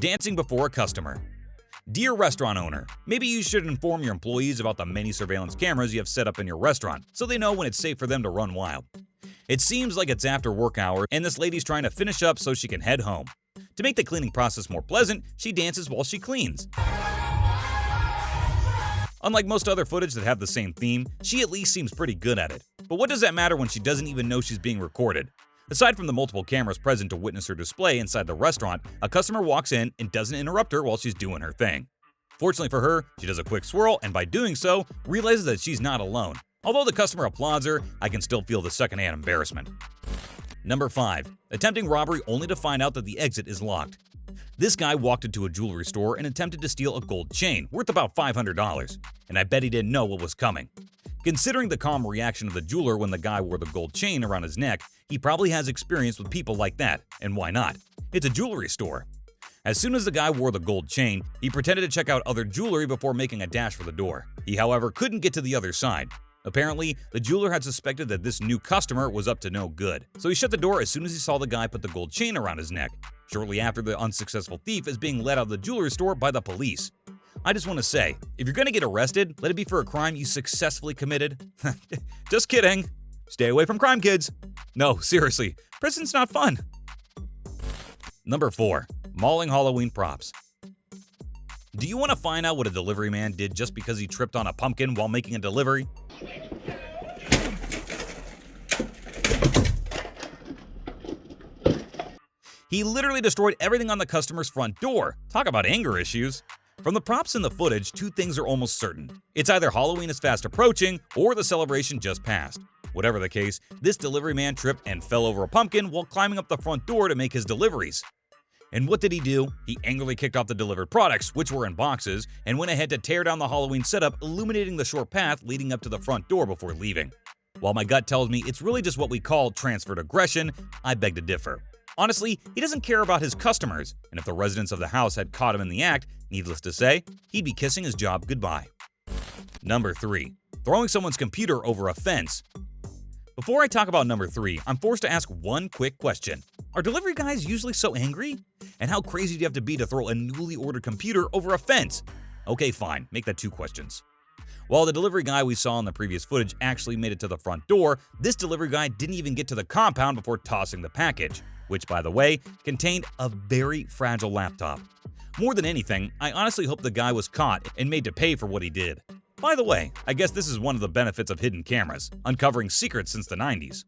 Dancing before a customer. Dear restaurant owner, maybe you should inform your employees about the many surveillance cameras you have set up in your restaurant so they know when it's safe for them to run wild. It seems like it's after work hour and this lady's trying to finish up so she can head home. To make the cleaning process more pleasant, she dances while she cleans. Unlike most other footage that have the same theme, she at least seems pretty good at it. But what does that matter when she doesn't even know she's being recorded? Aside from the multiple cameras present to witness her display inside the restaurant, a customer walks in and doesn't interrupt her while she's doing her thing. Fortunately for her, she does a quick swirl and by doing so, realizes that she's not alone. Although the customer applauds her, I can still feel the secondhand embarrassment. Number 5. Attempting robbery only to find out that the exit is locked. This guy walked into a jewelry store and attempted to steal a gold chain worth about $500, and I bet he didn't know what was coming. Considering the calm reaction of the jeweler when the guy wore the gold chain around his neck, he probably has experience with people like that, and why not? It's a jewelry store. As soon as the guy wore the gold chain, he pretended to check out other jewelry before making a dash for the door. He, however, couldn't get to the other side. Apparently, the jeweler had suspected that this new customer was up to no good, so he shut the door as soon as he saw the guy put the gold chain around his neck. Shortly after, the unsuccessful thief is being led out of the jewelry store by the police. I just want to say, if you're going to get arrested, let it be for a crime you successfully committed. Just kidding. Stay away from crime, kids. No, seriously, prison's not fun. Number 4. Mauling Halloween props. Do you want to find out what a delivery man did just because he tripped on a pumpkin while making a delivery? He literally destroyed everything on the customer's front door. Talk about anger issues. From the props in the footage, two things are almost certain. It's either Halloween is fast approaching or the celebration just passed. Whatever the case, this delivery man tripped and fell over a pumpkin while climbing up the front door to make his deliveries. And what did he do? He angrily kicked off the delivered products, which were in boxes, and went ahead to tear down the Halloween setup, illuminating the short path leading up to the front door before leaving. While my gut tells me it's really just what we call transferred aggression, I beg to differ. Honestly, he doesn't care about his customers, and if the residents of the house had caught him in the act, needless to say, he'd be kissing his job goodbye. Number 3. Throwing someone's computer over a fence. Before I talk about number 3, I'm forced to ask one quick question. Are delivery guys usually so angry? And how crazy do you have to be to throw a newly ordered computer over a fence? Okay, fine, make that 2 questions. While the delivery guy we saw in the previous footage actually made it to the front door, this delivery guy didn't even get to the compound before tossing the package, which, by the way, contained a very fragile laptop. More than anything, I honestly hope the guy was caught and made to pay for what he did. By the way, I guess this is one of the benefits of hidden cameras, uncovering secrets since the 90s.